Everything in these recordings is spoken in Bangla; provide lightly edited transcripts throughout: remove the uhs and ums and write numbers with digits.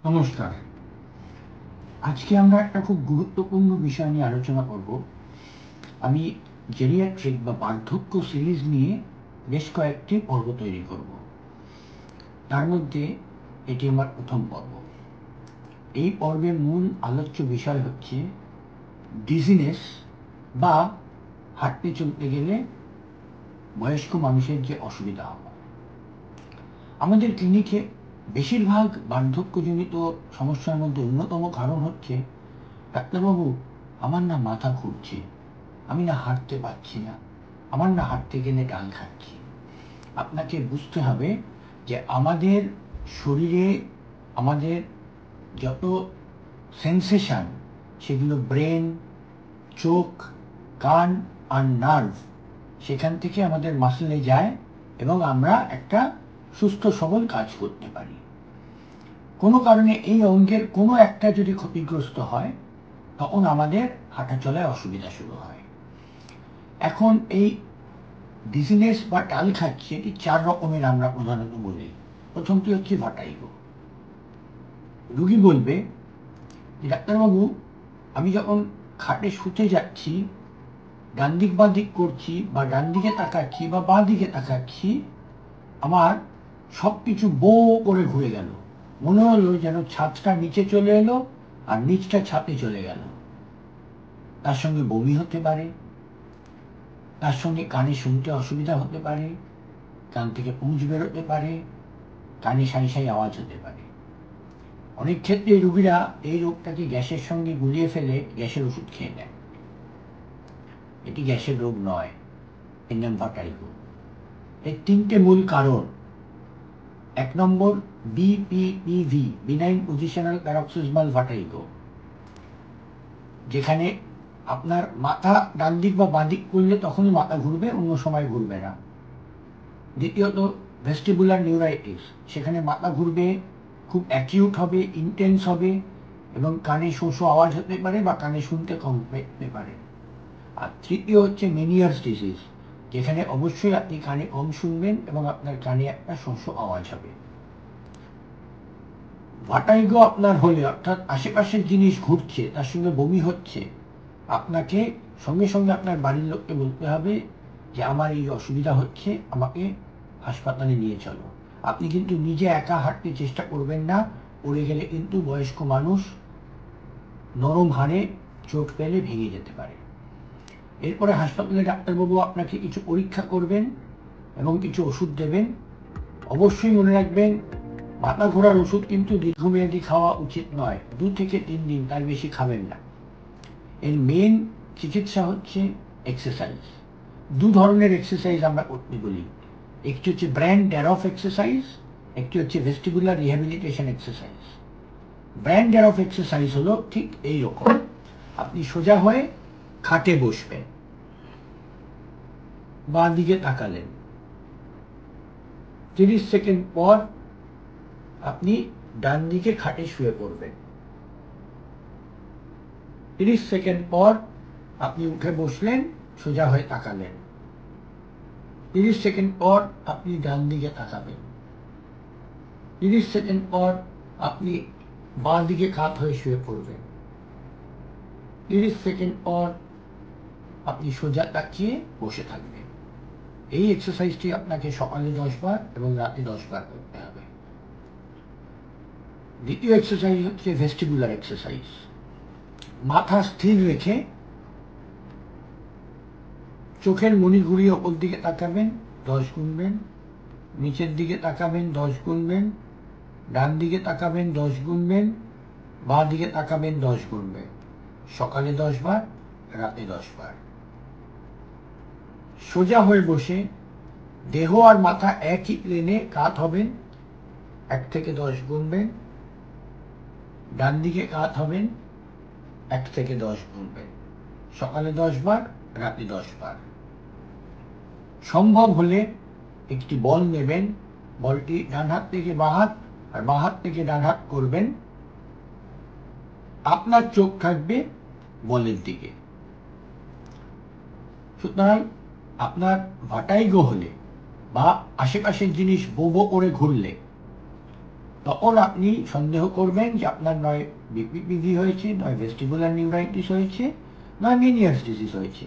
নমস্কার। আজকে আমরা একটা খুব গুরুত্বপূর্ণ বিষয় নিয়ে আলোচনা করব। আমি জেরিয়াট্রিক বা বার্ধক্য সিরিজ নিয়ে বেশ কয়েকটি পর্ব তৈরি করব। তার মধ্যে এটি আমার প্রথম পর্ব। এই পর্বের মূল আলোচ্য বিষয় হচ্ছে ডিজিনেস বা হাঁটতে চলতে গেলে বয়স্ক মানুষের যে অসুবিধা হয়। আমাদের ক্লিনিকে বেশিরভাগ বার্ধক্যজনিত সমস্যার মধ্যে অন্যতম কারণ হচ্ছে, ডাক্তারবাবু আমার না মাথা ঘুরছে, আমি না হাঁটতে পারছি না, আমার না হাঁটতে গেলে ডাল খাচ্ছি। আপনাকে বুঝতে হবে যে আমাদের শরীরে আমাদের যত সেন্সেশন, সেগুলো ব্রেন, চোখ, কান আর নার্ভ, সেখান থেকে আমাদের মাসেলে যায় এবং আমরা একটা সুস্থ সবল কাজ করতে পারি। কোনো কারণে এই অঙ্গের কোনো একটা যদি ক্ষতিগ্রস্ত হয়, তখন আমাদের হাঁটা চলায় অসুবিধা শুরু হয়। এখন এই ডিজিনেস বা টাল খাচ্ছে, এটি 4 রকমের আমরা প্রধানত বলি। প্রথমটি হচ্ছে ভাটাইগো। রুগী বলবে, ডাক্তারবাবু আমি যখন খাটে শুতে যাচ্ছি, ডান দিক বাঁ দিক করছি বা ডান দিকে তাকাচ্ছি বা বাঁ দিকে তাকাচ্ছি, আমার সব কিছু বো করে ঘুরে গেল, মনে হলো যেন ছাদটা নিচে চলে এলো আর নিচটা ছাদে চলে গেল। তার সঙ্গে বমি হতে পারে, তার সঙ্গে কানে শুনতে অসুবিধা হতে পারে, কান থেকে পুঁজ বেরোতে পারে, কানে সাই সাই আওয়াজ হতে পারে। অনেক ক্ষেত্রে রুগীরা এই রোগটাকে গ্যাসের সঙ্গে গুলিয়ে ফেলে গ্যাসের ওষুধ খেয়ে নেয়। এটি গ্যাসের রোগ নয়, এর নাম ভাটাইগো। এর 3টে মূল কারণ। 1 নম্বর বিপিপিভি, বিনাইন পজিশনাল প্যারক্সিসমাল ভাটাইগো, যেখানে আপনার মাথা ডান দিক বা বাঁ দিক করলে তখনই মাথা ঘুরবে, অন্য সময় ঘুরবে না। দ্বিতীয়ত ভেস্টিবুলার নিউরাইটিস, সেখানে মাথা ঘুরবে, খুব অ্যাকিউট হবে, ইন্টেন্স হবে এবং কানে শো শো আওয়াজ হতে পারে বা কানে শুনতে কম পেতে পারে। আর তৃতীয় হচ্ছে মেনিয়ার্স ডিজিজ, যেখানে অবশ্যই আপনি কানে কম শুনবেন এবং আপনার কানে একটা শো শো আওয়াজ হবে। ভাটাইগো আপনার হলে, অর্থাৎ আশেপাশের জিনিস ঘুরছে, তার সঙ্গে বমি হচ্ছে, আপনাকে সঙ্গে সঙ্গে আপনার বাড়ির লোককে বলতে হবে যে আমার এই অসুবিধা হচ্ছে, আমাকে হাসপাতালে নিয়ে চলো। আপনি কিন্তু নিজে একা হাঁটতে চেষ্টা করবেন না, পড়ে গেলে কিন্তু বয়স্ক মানুষ নরম হাড়ে চোট পেলে ভেঙে যেতে পারে। এরপরে হাসপাতালে ডাক্তারবাবু আপনাকে কিছু পরীক্ষা করবেন এবং কিছু ওষুধ দেবেন। অবশ্যই মনে রাখবেন, মাথা ঘোরার ওষুধ কিন্তু দীর্ঘমেয়াদী খাওয়া উচিত নয়। 2 থেকে 3 দিন, তার বেশি খাবেন না। এর মেন চিকিৎসা হচ্ছে এক্সারসাইজ। 2 ধরনের এক্সারসাইজ আমরা করতে বলি। একটি হচ্ছে ব্র্যান্ড ড্যারফ এক্সারসাইজ, একটি হচ্ছে vestibular rehabilitation exercise. Brandt Daroff exercise হলো ঠিক এই রকম। আপনি সোজা হয়ে খাটে বসবেন, বাঁ দিকে তাকালেন, 30 সেকেন্ড পর আপনি ডান দিকে খাটে শুয়ে পড়বেন, 30 সেকেন্ড পর আপনি উঠে বসলেন, সোজা হয়ে তাকালেন, 30 সেকেন্ড পর আপনি ডান দিকে তাকাবেন, 30 সেকেন্ড পর আপনি বাঁ দিকে কাত হয়ে শুয়ে পড়বেন, 30 সেকেন্ড পর আপনি সোজা তাকিয়ে বসে থাকবেন। এই এক্সারসাইজটি আপনাকে সকালে 10 বার এবং রাতে 10 বার করতে হবে। দ্বিতীয় এক্সারসাইজ হচ্ছে ভেস্টিবুলার এক্সারসাইজ। মাথা স্থির রেখে চোখের মনি ঘুরিয়ে ওপর দিকে তাকাবেন, 10 গুনবেন, নিচের দিকে তাকাবেন, 10 গুনবেন, ডান দিকে তাকাবেন, 10 গুনবেন, বাঁ দিকে তাকাবেন, 10 গুনবেন। সকালে 10 বার, রাতে 10 বার। সোজা হয়ে বসে দেহ আর মাথা একই প্লেনে কাত হবেন, 1 থেকে 10 গুনবেন, ডান দিকে কাত হবেন, 1 থেকে 10 গুনবেন। সকালে 10 বার, রাতে 10 বার। সম্ভব হলে একটি বল নেবেন, বলটি ডান হাত থেকে বাঁ হাত আর বাঁ হাত থেকে ডান হাত করবেন, আপনার চোখ থাকবে বলের দিকে। সুতরাং আপনার ভাটাইগো হলে বা আশেপাশের জিনিস বো বো করে ঘুরলে তখন আপনি সন্দেহ করবেন যে আপনার নয় বিপিপিভি হয়েছে, নয় ভেস্টিবুলার নিউরাইটিস হয়েছে, নয় মেনিয়াস ডিজিজ হয়েছে।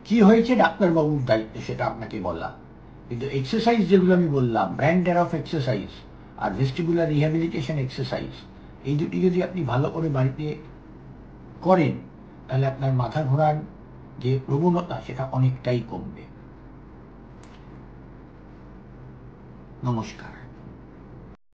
কি হয়েছে ডাক্তারবাবুর দায়িত্ব সেটা আপনাকে বলা। কিন্তু এক্সারসাইজ যেগুলো আমি বললাম, ব্র্যান্ড অফ এক্সারসাইজ আর ভেস্টিবুলার রিহ্যাবিলিটেশন এক্সারসাইজ, এই দুটি যদি আপনি ভালো করে বাড়িতে করেন তাহলে আপনার মাথা ঘোরার যে প্রবণতা সেটা অনেকটাই কমবে। নমস্কার।